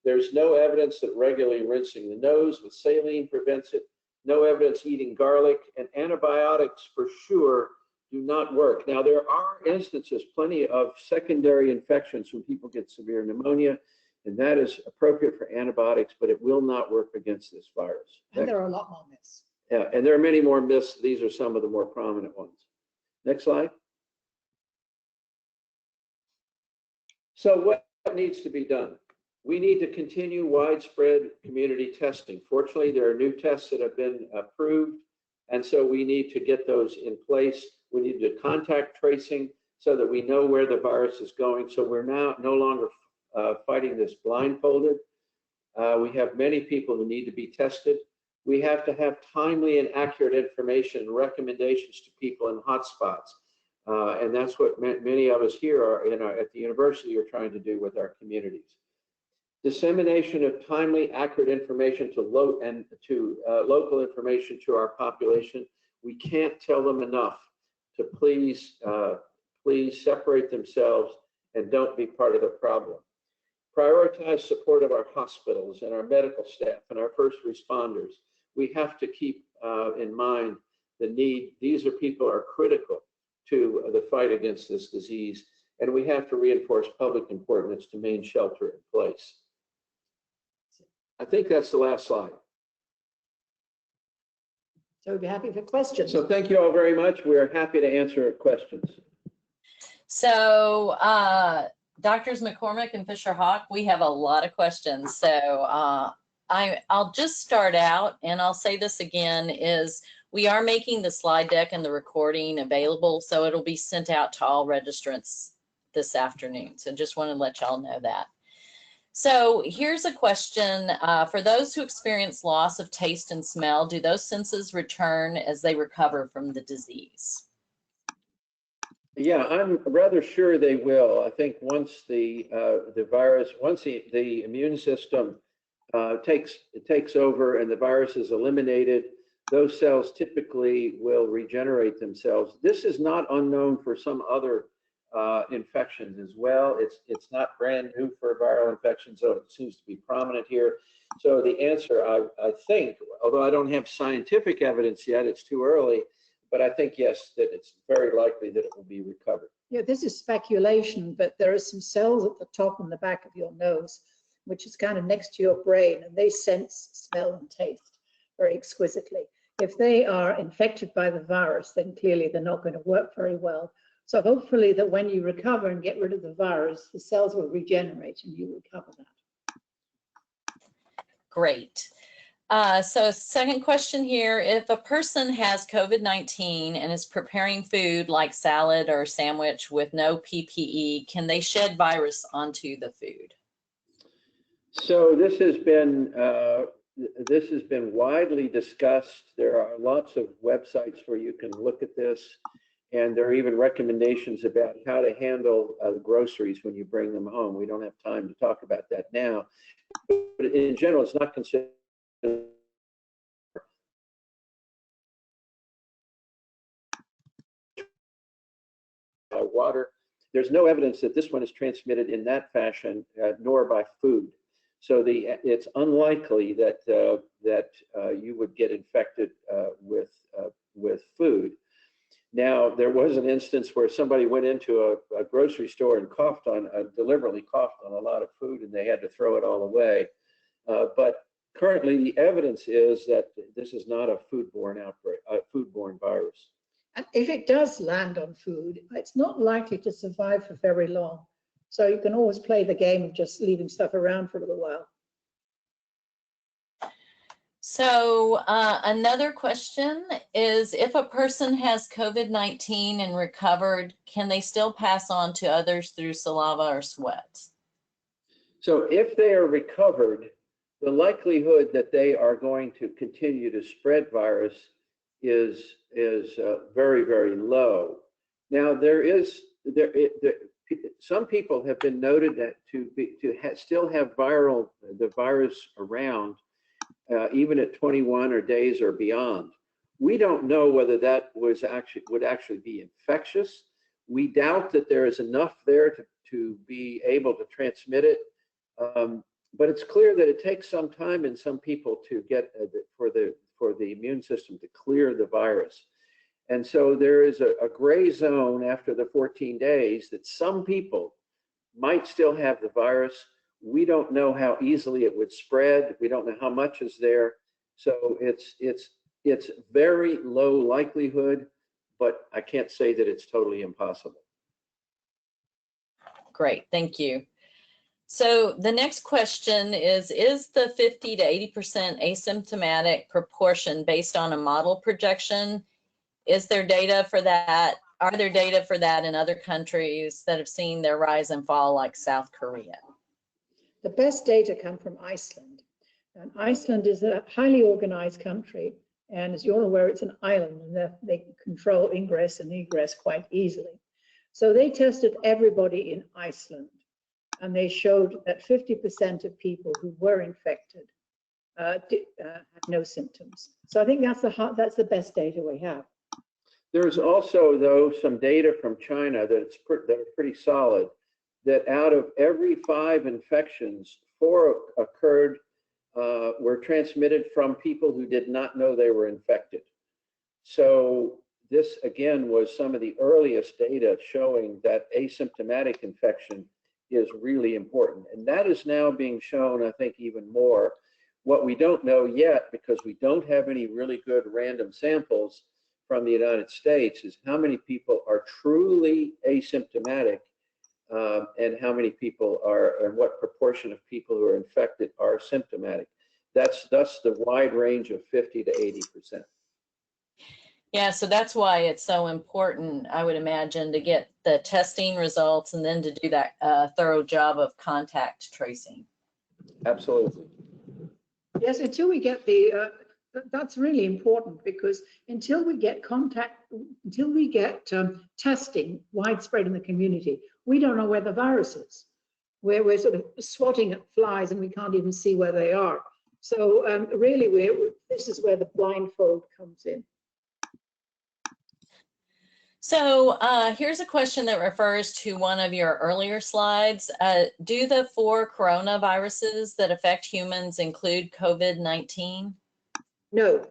There's no evidence that regularly rinsing the nose with saline prevents it. No evidence eating garlic, and antibiotics for sure do not work. Now, there are instances, plenty of secondary infections when people get severe pneumonia, and that is appropriate for antibiotics, but it will not work against this virus. And there are a lot more myths. Yeah, and there are many more myths. These are some of the more prominent ones. Next slide. So what needs to be done? We need to continue widespread community testing. Fortunately, there are new tests that have been approved, and so we need to get those in place. We need to contact tracing so that we know where the virus is going. So we're now no longer fighting this blindfolded. We have many people who need to be tested. We have to have timely and accurate information and recommendations to people in hotspots. And that's what many of us here are at the university are trying to do with our communities. Dissemination of timely, accurate information to local information to our population. We can't tell them enough to please separate themselves and don't be part of the problem. Prioritize support of our hospitals and our medical staff and our first responders. We have to keep in mind the need. These are people who are critical to the fight against this disease, and we have to reinforce public importance to maintain shelter in place. I think that's the last slide. So we'd be happy for questions. So thank you all very much. We're happy to answer questions. So Doctors McCormick and Fisher-Hoch, we have a lot of questions. So I'll just start out, and I'll say this again, is we are making the slide deck and the recording available, so it'll be sent out to all registrants this afternoon. So just want to let y'all know that. So here's a question. For those who experience loss of taste and smell, do those senses return as they recover from the disease? Yeah, I'm rather sure they will. I think once the virus, once the immune system takes over and the virus is eliminated, those cells typically will regenerate themselves. This is not unknown for some other infections as well. It's not brand new for viral infections, so it seems to be prominent here. So the answer, I think, although I don't have scientific evidence yet, it's too early, but I think, yes, that it's very likely that it will be recovered. Yeah, this is speculation, but there are some cells at the top and the back of your nose, which is kind of next to your brain, and they sense smell and taste very exquisitely. If they are infected by the virus, then clearly they're not going to work very well. So hopefully that when you recover and get rid of the virus, the cells will regenerate and you recover that. Great. So second question here, if a person has COVID-19 and is preparing food like salad or sandwich with no PPE, can they shed virus onto the food? So this has been widely discussed. There are lots of websites where you can look at this, and there are even recommendations about how to handle groceries when you bring them home. We don't have time to talk about that now, but in general, it's not considered water. There's no evidence that this one is transmitted in that fashion, nor by food. So it's unlikely that you would get infected with food. Now, there was an instance where somebody went into a grocery store and deliberately coughed on a lot of food, and they had to throw it all away. But currently, the evidence is that this is not a foodborne outbreak, a foodborne virus. And if it does land on food, it's not likely to survive for very long. So you can always play the game of just leaving stuff around for a little while. So another question is, if a person has COVID-19 and recovered, can they still pass on to others through saliva or sweat? So if they are recovered, the likelihood that they are going to continue to spread virus is very, very low. Now some people have been noted that still have the virus around even at 21 or days or beyond. We don't know whether that would actually be infectious. We doubt that there is enough there to be able to transmit it. But it's clear that it takes some time in some people to get for the immune system to clear the virus. And so there is a gray zone after the 14 days that some people might still have the virus. We don't know how easily it would spread. We don't know how much is there. So it's very low likelihood, but I can't say that it's totally impossible. Great, thank you. So the next question is the 50 to 80% asymptomatic proportion based on a model projection? Is there data for that? Are there data for that in other countries that have seen their rise and fall, like South Korea? The best data come from Iceland. And Iceland is a highly organized country. And as you're aware, it's an island, and they control ingress and egress quite easily. So they tested everybody in Iceland. And they showed that 50% of people who were infected had no symptoms. So I think that's the best data we have. There's also, though, some data from China that are pretty solid, that out of every 5 infections, 4 occurred, were transmitted from people who did not know they were infected. So this, again, was some of the earliest data showing that asymptomatic infection is really important. And that is now being shown, I think, even more. What we don't know yet, because we don't have any really good random samples from the United States, is how many people are truly asymptomatic and how many people are, and what proportion of people who are infected are symptomatic. That's the wide range of 50 to 80%. Yeah, so that's why it's so important, I would imagine, to get the testing results and then to do that thorough job of contact tracing. Absolutely. Yes, until we get that's really important, because until we get testing widespread in the community, we don't know where the virus is. We're sort of swatting at flies and we can't even see where they are. So really, this is where the blindfold comes in. So here's a question that refers to one of your earlier slides. Do the 4 coronaviruses that affect humans include COVID-19? No,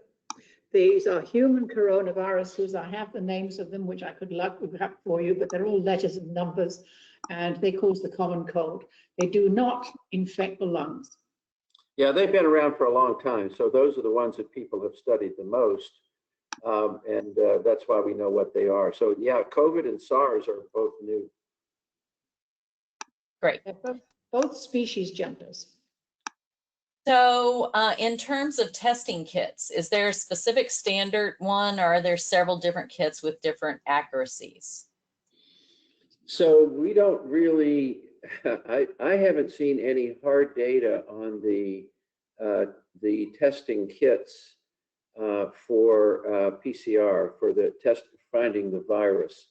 these are human coronaviruses. I have the names of them, which I could look up for you, but they're all letters and numbers, and they cause the common cold. They do not infect the lungs. Yeah, they've been around for a long time. So those are the ones that people have studied the most. And that's why we know what they are. So yeah, COVID and SARS are both new. Great. Both species jumpers. So in terms of testing kits, is there a specific standard one, or are there several different kits with different accuracies? So we don't really, I haven't seen any hard data on the testing kits for PCR, for the test finding the virus.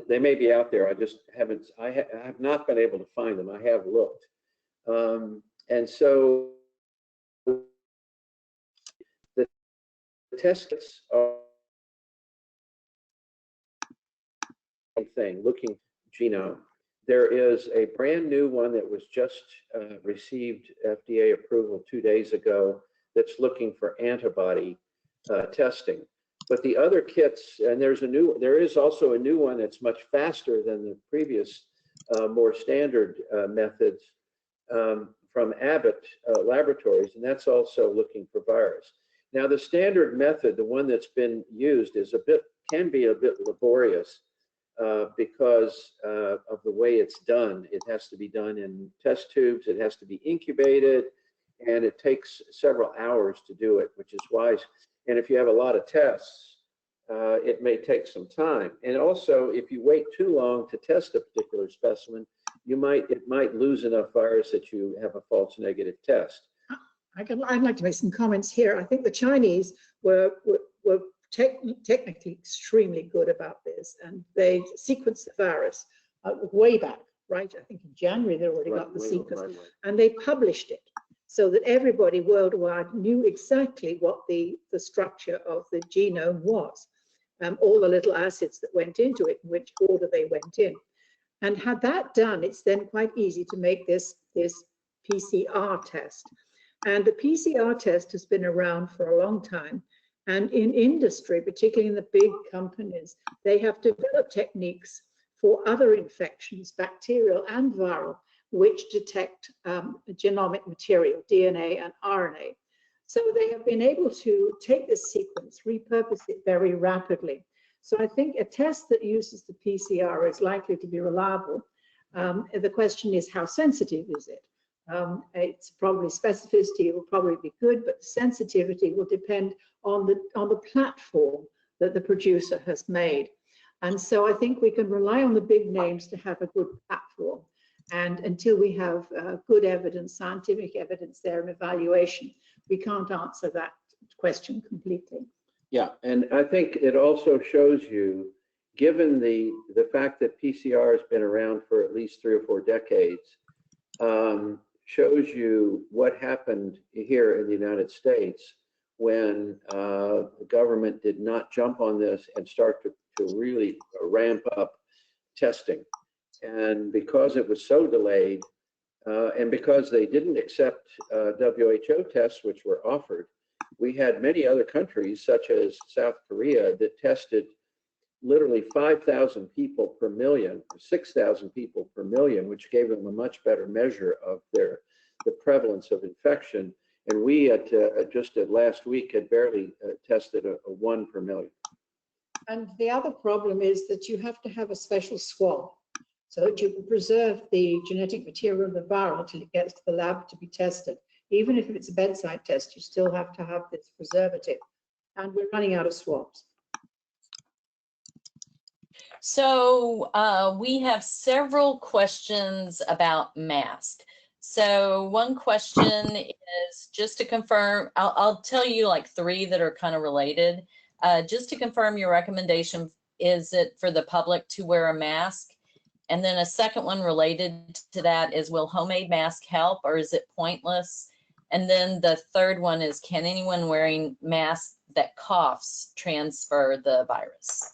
They may be out there. I just haven't. I have not been able to find them. I have looked, and so the test kits are thing. Looking genome. There is a brand new one that was just received FDA approval 2 days ago that's looking for antibody testing. But the other kits, and there is also a new one that's much faster than the previous more standard methods from Abbott Laboratories, and that's also looking for virus. Now the standard method, the one that's been used, can be a bit laborious because of the way it's done. It has to be done in test tubes, it has to be incubated, and it takes several hours to do it, which is wise. And if you have a lot of tests, it may take some time. And also, if you wait too long to test a particular specimen, it might lose enough virus that you have a false negative test. I'd like to make some comments here. I think the Chinese were technically extremely good about this, and they sequenced the virus way back, right? I think in January they already got the sequence, and they published it so that everybody worldwide knew exactly what the structure of the genome was, all the little acids that went into it, in which order they went in. And had that done, it's then quite easy to make this PCR test. And the PCR test has been around for a long time. And in industry, particularly in the big companies, they have developed techniques for other infections, bacterial and viral, which detect genomic material, DNA and RNA. So they have been able to take this sequence, repurpose it very rapidly. So I think a test that uses the PCR is likely to be reliable. The question is, how sensitive is it? It's probably specificity will probably be good, but the sensitivity will depend on the platform that the producer has made. And so I think we can rely on the big names to have a good platform. And until we have good evidence, scientific evidence there and evaluation, we can't answer that question completely. Yeah, and I think it also shows you, given the fact that PCR has been around for at least 3 or 4 decades, shows you what happened here in the United States when the government did not jump on this and start to really ramp up testing. And because it was so delayed, and because they didn't accept WHO tests, which were offered, we had many other countries, such as South Korea, that tested literally 5,000 people per million, 6,000 people per million, which gave them a much better measure of the prevalence of infection. And we just last week had barely tested a 1 per million. And the other problem is that you have to have a special swab so that you can preserve the genetic material of the viral until it gets to the lab to be tested. Even if it's a bedside test, you still have to have this preservative. And we're running out of swabs. So we have several questions about masks. So one question is, just to confirm, I'll tell you like 3 that are kind of related. Just to confirm, your recommendation, is it for the public to wear a mask? And then a second one related to that is, will homemade mask help, or is it pointless? And then the third one is, can anyone wearing masks that coughs transfer the virus?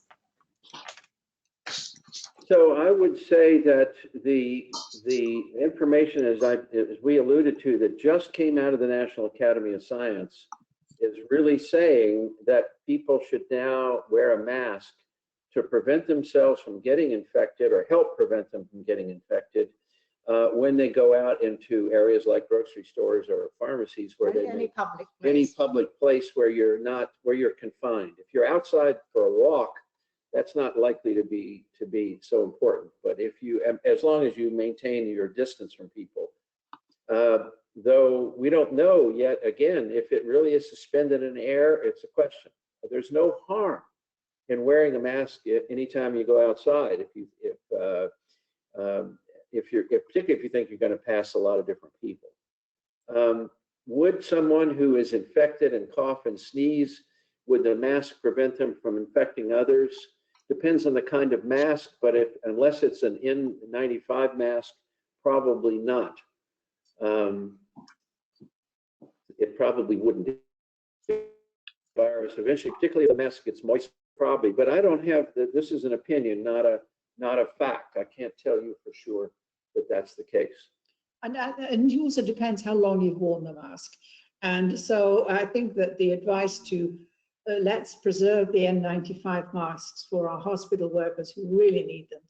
So I would say that the information, as we alluded to, that just came out of the National Academy of Science is really saying that people should now wear a mask to prevent themselves from getting infected, or help prevent them from getting infected, when they go out into areas like grocery stores or pharmacies, where Any public place where you're confined. If you're outside for a walk, that's not likely to be so important. But if you, as long as you maintain your distance from people, though we don't know yet, again, if it really is suspended in air, it's a question. There's no harm in wearing a mask anytime you go outside, particularly if you think you're going to pass a lot of different people. Would someone who is infected and cough and sneeze, would the mask prevent them from infecting others? Depends on the kind of mask, but unless it's an N95 mask, probably not. It probably wouldn't do virus eventually, particularly if the mask gets moist, probably. But I don't have, this is an opinion, not a fact. I can't tell you for sure that that's the case. And it also depends how long you've worn the mask. And so I think that the advice to let's preserve the N95 masks for our hospital workers who really need them.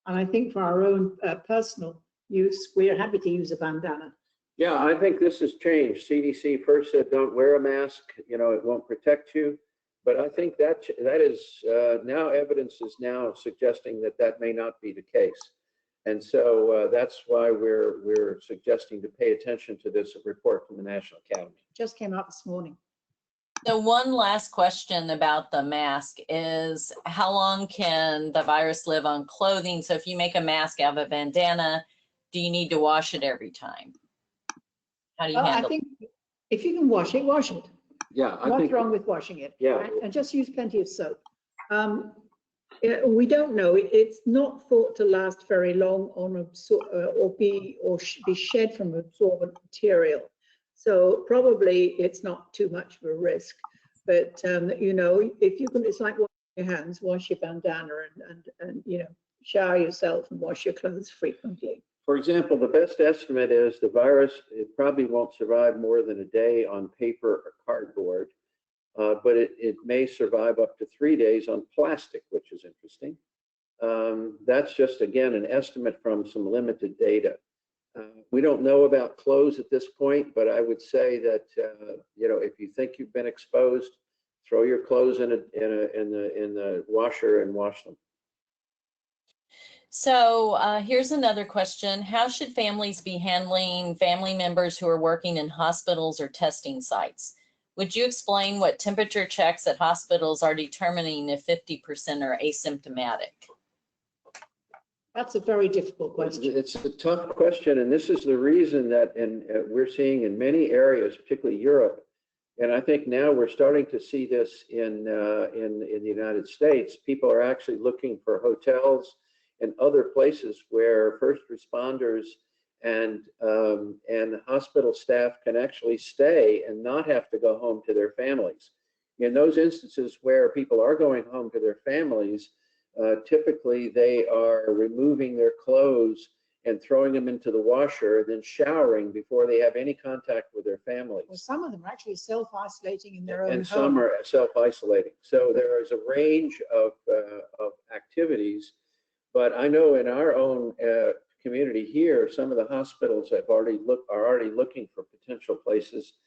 And I think for our own personal use, we are happy to use a bandana. Yeah, I think this has changed. CDC first said don't wear a mask, it won't protect you. But I think that is now evidence is now suggesting that may not be the case. And so that's why we're suggesting to pay attention to this report from the National Academy. Just came out this morning. So one last question about the mask is, how long can the virus live on clothing? So if you make a mask out of a bandana, do you need to wash it every time? How do you handle it? I think if you can wash it, wash it. Yeah, I What's think, wrong with washing it? Yeah. Right? And just use plenty of soap. We don't know. It's not thought to last very long on be shed from absorbent material. So probably it's not too much of a risk. But you know, if you can, it's like washing your hands, wash your bandana, and you know, shower yourself and wash your clothes frequently. for example, the best estimate is the virus, it probably won't survive more than a day on paper or cardboard, but it may survive up to 3 days on plastic, which is interesting. That's just, again, an estimate from some limited data. We don't know about clothes at this point, but I would say that you know, if you think you've been exposed, throw your clothes in the washer and wash them. So here's another question. How should families be handling family members who are working in hospitals or testing sites? Would you explain what temperature checks at hospitals are determining if 50% are asymptomatic? That's a very difficult question. It's a tough question, and this is the reason that we're seeing in many areas, particularly Europe, and I think now we're starting to see this in the United States. People are actually looking for hotels and other places where first responders and hospital staff can actually stay and not have to go home to their families. In those instances where people are going home to their families, typically they are removing their clothes and throwing them into the washer, then showering before they have any contact with their families. Well, some of them are actually self-isolating in their own And some are self-isolating. So there is a range of activities, but I know in our own community here, some of the hospitals are already looking for potential places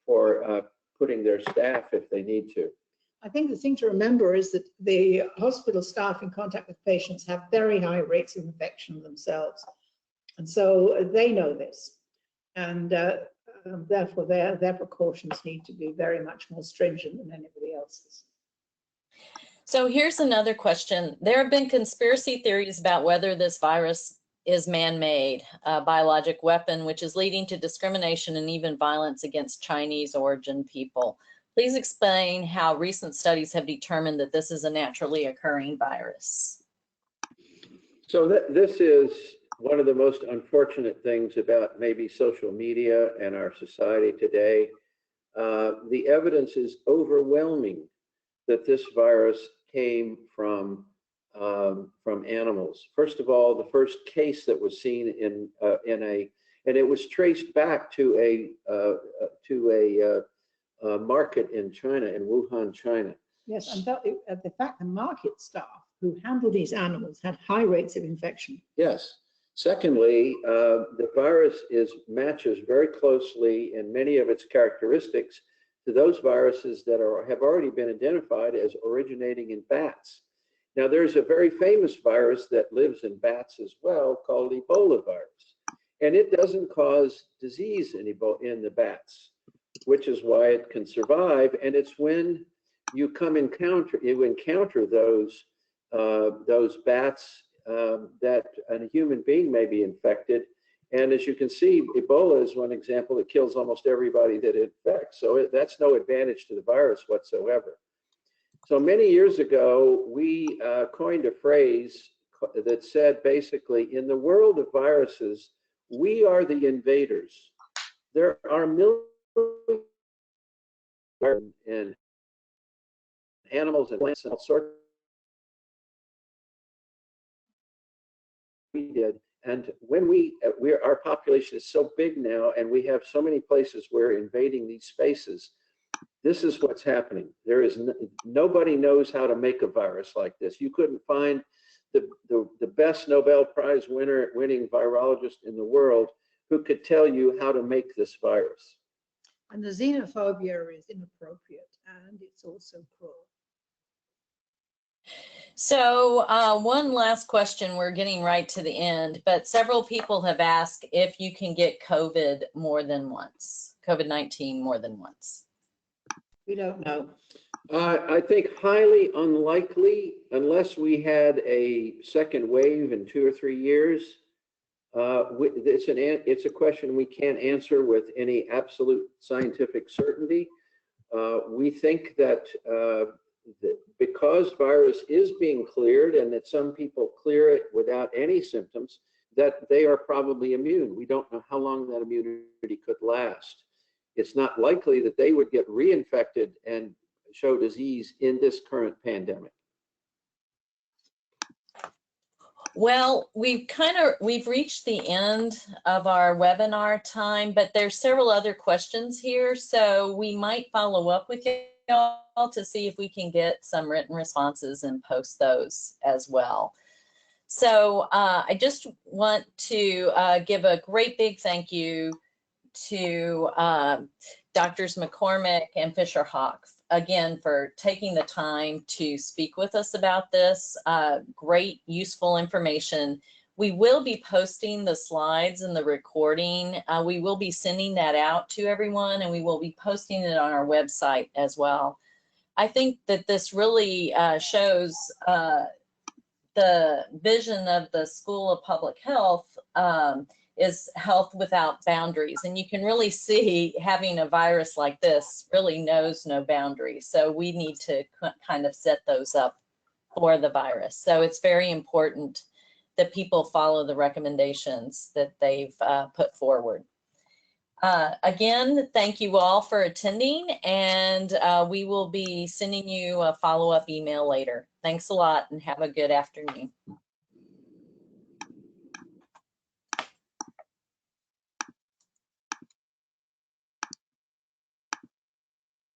for putting their staff if they need to. I think the thing to remember is that the hospital staff in contact with patients have very high rates of infection themselves. And so they know this. And therefore, their precautions need to be very much more stringent than anybody else's. So here's another question. There have been conspiracy theories about whether this virus is man-made, a biologic weapon, which is leading to discrimination and even violence against Chinese origin people. Please explain how recent studies have determined that this is a naturally occurring virus. So this is one of the most unfortunate things about maybe social media and our society today. The evidence is overwhelming that this virus came from animals. First of all, the first case that was seen and it was traced back to a market in China, in Wuhan, China. Yes, and the fact the market staff who handle these animals had high rates of infection. Yes. Secondly, the virus matches very closely in many of its characteristics to those viruses that have already been identified as originating in bats. Now, there's a very famous virus that lives in bats as well called Ebola virus, and it doesn't cause disease in the bats, which is why it can survive. And it's when you encounter those bats that a human being may be infected. And as you can see, Ebola is one example that kills almost everybody that it infects. So that's no advantage to the virus whatsoever. So many years ago, we coined a phrase that said basically, in the world of viruses, we are the invaders. There are millions and animals and plants and all sorts. We did, and when our population is so big now, and we have so many places where we're invading these spaces. This is what's happening. There is nobody knows how to make a virus like this. You couldn't find the best Nobel Prize winning virologist in the world who could tell you how to make this virus. And the xenophobia is inappropriate, and it's also cruel. So one last question, we're getting right to the end, but several people have asked if you can get COVID-19 more than once. We don't know. I think highly unlikely, unless we had a second wave in 2 or 3 years. It's a question we can't answer with any absolute scientific certainty. We think that because virus is being cleared and that some people clear it without any symptoms, that they are probably immune. We don't know how long that immunity could last. It's not likely that they would get reinfected and show disease in this current pandemic. Well, we've reached the end of our webinar time, but there's several other questions here, so we might follow up with y'all to see if we can get some written responses and post those as well. So I just want to give a great big thank you to Drs. McCormick and Fisher-Hoch, again, for taking the time to speak with us about this. Great, useful information. We will be posting the slides and the recording. We will be sending that out to everyone, and we will be posting it on our website as well. I think that this really shows the vision of the School of Public Health is health without boundaries. And you can really see having a virus like this really knows no boundaries. So we need to kind of set those up for the virus. So it's very important that people follow the recommendations that they've put forward. Again, thank you all for attending, and we will be sending you a follow-up email later. Thanks a lot and have a good afternoon.